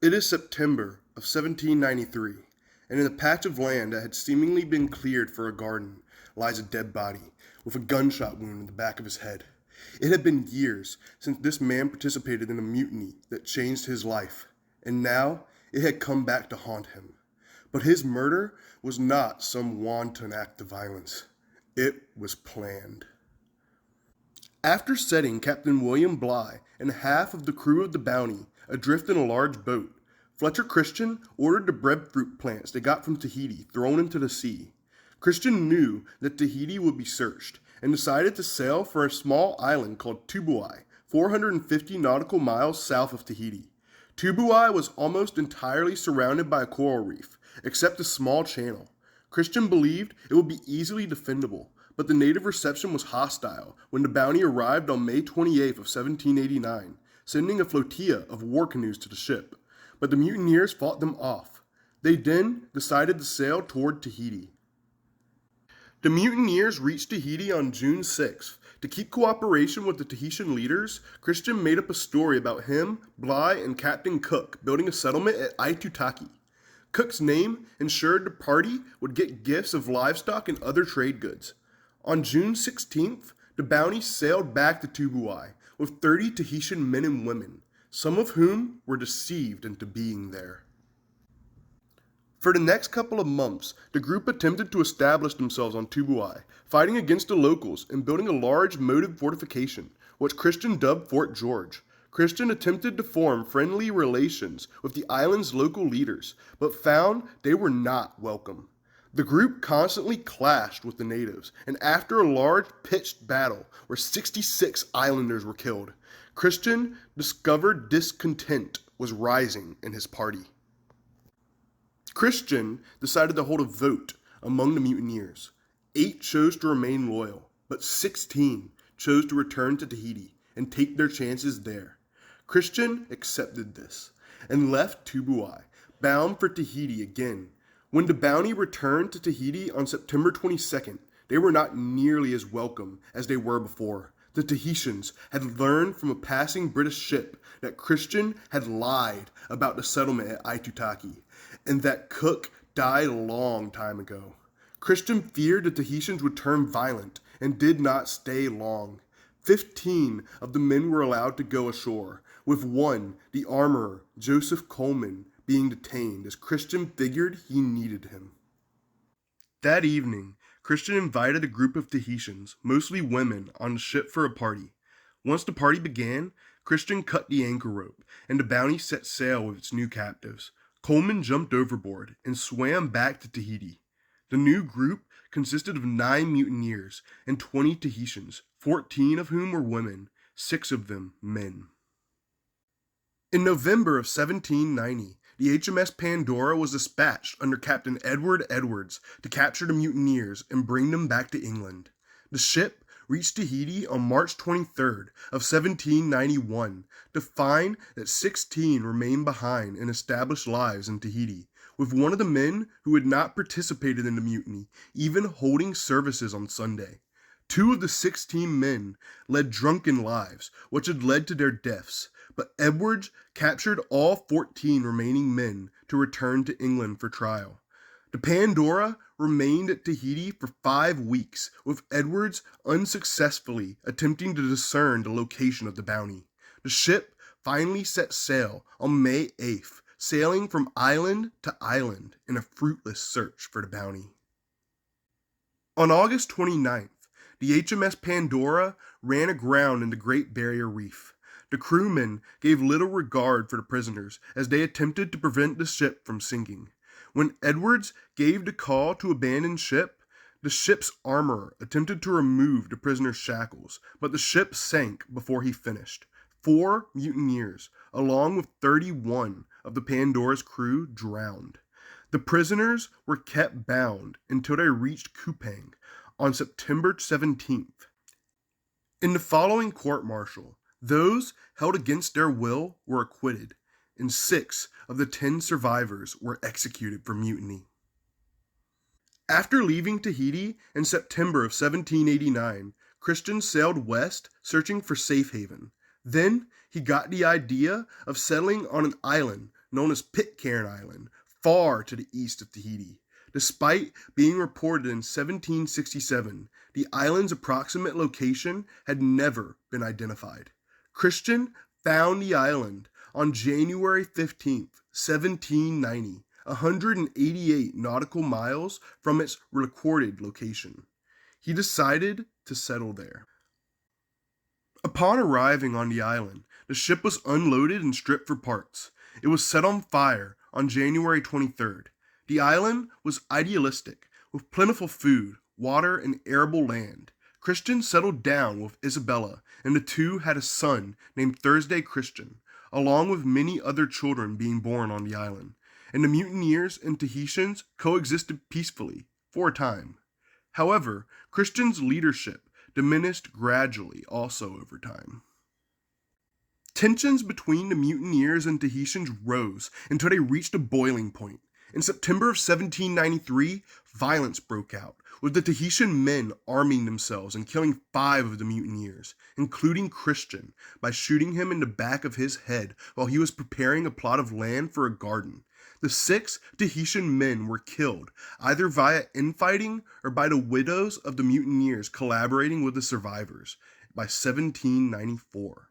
It is September of 1793, and in a patch of land that had seemingly been cleared for a garden lies a dead body with a gunshot wound in the back of his head. It had been years since this man participated in a mutiny that changed his life, and now it had come back to haunt him. But his murder was not some wanton act of violence. It was planned. After setting Captain William Bligh and half of the crew of the Bounty adrift in a large boat, Fletcher Christian ordered the breadfruit plants they got from Tahiti thrown into the sea. Christian knew that Tahiti would be searched and decided to sail for a small island called Tubuai, 450 nautical miles south of Tahiti. Tubuai was almost entirely surrounded by a coral reef, except a small channel. Christian believed it would be easily defendable, but the native reception was hostile when the Bounty arrived on May 28th of 1789, sending a flotilla of war canoes to the ship. But the mutineers fought them off. They then decided to sail toward Tahiti. The mutineers reached Tahiti on June 6th. To keep cooperation with the Tahitian leaders, Christian made up a story about him, Bligh, and Captain Cook building a settlement at Aitutaki. Cook's name ensured the party would get gifts of livestock and other trade goods. On June 16th, the Bounty sailed back to Tubuai with 30 Tahitian men and women, some of whom were deceived into being there. For the next couple of months, the group attempted to establish themselves on Tubuai, fighting against the locals and building a large moated fortification, which Christian dubbed Fort George. Christian attempted to form friendly relations with the island's local leaders, but found they were not welcome. The group constantly clashed with the natives, and after a large pitched battle where 66 islanders were killed, Christian discovered discontent was rising in his party. Christian decided to hold a vote among the mutineers. 8 chose to remain loyal, but 16 chose to return to Tahiti and take their chances there. Christian accepted this and left Tubuai, bound for Tahiti again. When the Bounty returned to Tahiti on September 22nd, they were not nearly as welcome as they were before. The Tahitians had learned from a passing British ship that Christian had lied about the settlement at Aitutaki, and that Cook died a long time ago. Christian feared the Tahitians would turn violent and did not stay long. 15 of the men were allowed to go ashore, with one, the armorer, Joseph Coleman, being detained as Christian figured he needed him. That evening, Christian invited a group of Tahitians, mostly women, on the ship for a party. Once the party began, Christian cut the anchor rope, and the Bounty set sail with its new captives. Coleman jumped overboard and swam back to Tahiti. The new group consisted of 9 mutineers and 20 Tahitians, 14 of whom were women, 6 of them men. In November of 1790, the HMS Pandora was dispatched under Captain Edward Edwards to capture the mutineers and bring them back to England. The ship reached Tahiti on March 23rd of 1791 to find that 16 remained behind and established lives in Tahiti, with one of the men who had not participated in the mutiny even holding services on Sunday. 2 of the 16 men led drunken lives, which had led to their deaths, but Edwards captured all 14 remaining men to return to England for trial. The Pandora remained at Tahiti for 5 weeks, with Edwards unsuccessfully attempting to discern the location of the Bounty. The ship finally set sail on May 8th, sailing from island to island in a fruitless search for the Bounty. On August 29th, the HMS Pandora ran aground in the Great Barrier Reef. The crewmen gave little regard for the prisoners as they attempted to prevent the ship from sinking. When Edwards gave the call to abandon ship, the ship's armorer attempted to remove the prisoner's shackles, but the ship sank before he finished. 4 mutineers, along with 31 of the Pandora's crew, drowned. The prisoners were kept bound until they reached Kupang on September 17th. In the following court-martial, those held against their will were acquitted, and 6 of the 10 survivors were executed for mutiny. After leaving Tahiti in September of 1789, Christian sailed west searching for safe haven. Then he got the idea of settling on an island known as Pitcairn Island, far to the east of Tahiti. Despite being reported in 1767, the island's approximate location had never been identified. Christian found the island on January 15th, 1790, 188 nautical miles from its recorded location. He decided to settle there. Upon arriving on the island, the ship was unloaded and stripped for parts. It was set on fire on January 23rd. The island was idealistic, with plentiful food, water, and arable land. Christian settled down with Isabella, and the two had a son named Thursday Christian, along with many other children being born on the island. And the mutineers and Tahitians coexisted peacefully for a time. However, Christian's leadership diminished gradually also over time. Tensions between the mutineers and Tahitians rose until they reached a boiling point. In September of 1793, violence broke out, with the Tahitian men arming themselves and killing 5 of the mutineers, including Christian, by shooting him in the back of his head while he was preparing a plot of land for a garden. The 6 Tahitian men were killed, either via infighting or by the widows of the mutineers collaborating with the survivors, by 1794.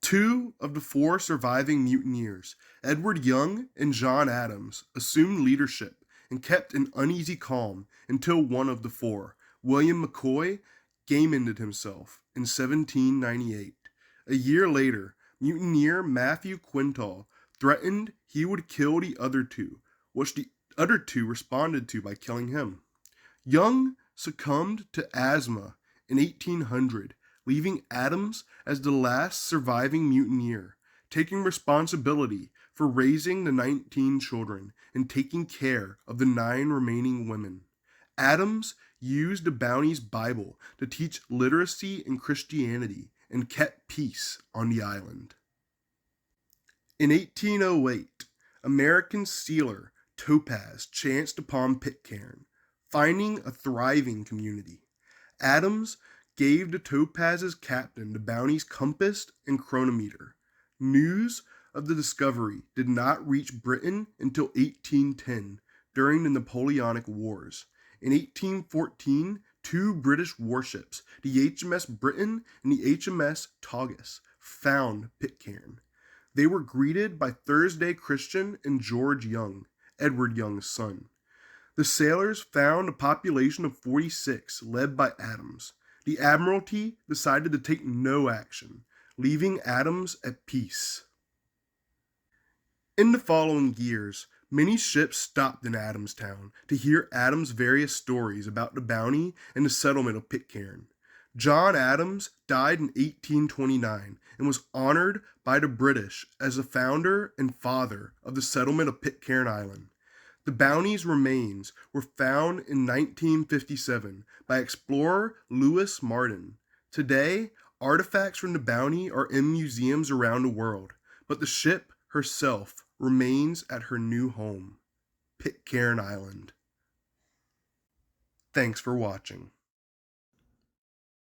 2 of the 4 surviving mutineers, Edward Young and John Adams, assumed leadership and kept an uneasy calm until one of the 4, William McCoy, game-ended himself in 1798. A year later, mutineer Matthew Quintal threatened he would kill the other 2, which the other 2 responded to by killing him. Young succumbed to asthma in 1800, leaving Adams as the last surviving mutineer, taking responsibility for raising the 19 children and taking care of the 9 remaining women. Adams used the Bounty's Bible to teach literacy and Christianity and kept peace on the island. In 1808, American sealer Topaz chanced upon Pitcairn, finding a thriving community. Adams gave the Topaz's captain the Bounty's compass and chronometer. News of the discovery did not reach Britain until 1810, during the Napoleonic Wars. In 1814, 2 British warships, the HMS Britain and the HMS Tagus, found Pitcairn. They were greeted by Thursday Christian and George Young, Edward Young's son. The sailors found a population of 46, led by Adams. The Admiralty decided to take no action, leaving Adams at peace. In the following years, many ships stopped in Adamstown to hear Adams' various stories about the Bounty and the settlement of Pitcairn. John Adams died in 1829 and was honored by the British as the founder and father of the settlement of Pitcairn Island. The Bounty's remains were found in 1957 by explorer Lewis Martin. Today, artifacts from the Bounty are in museums around the world, but the ship herself remains at her new home, Pitcairn Island. Thanks for watching.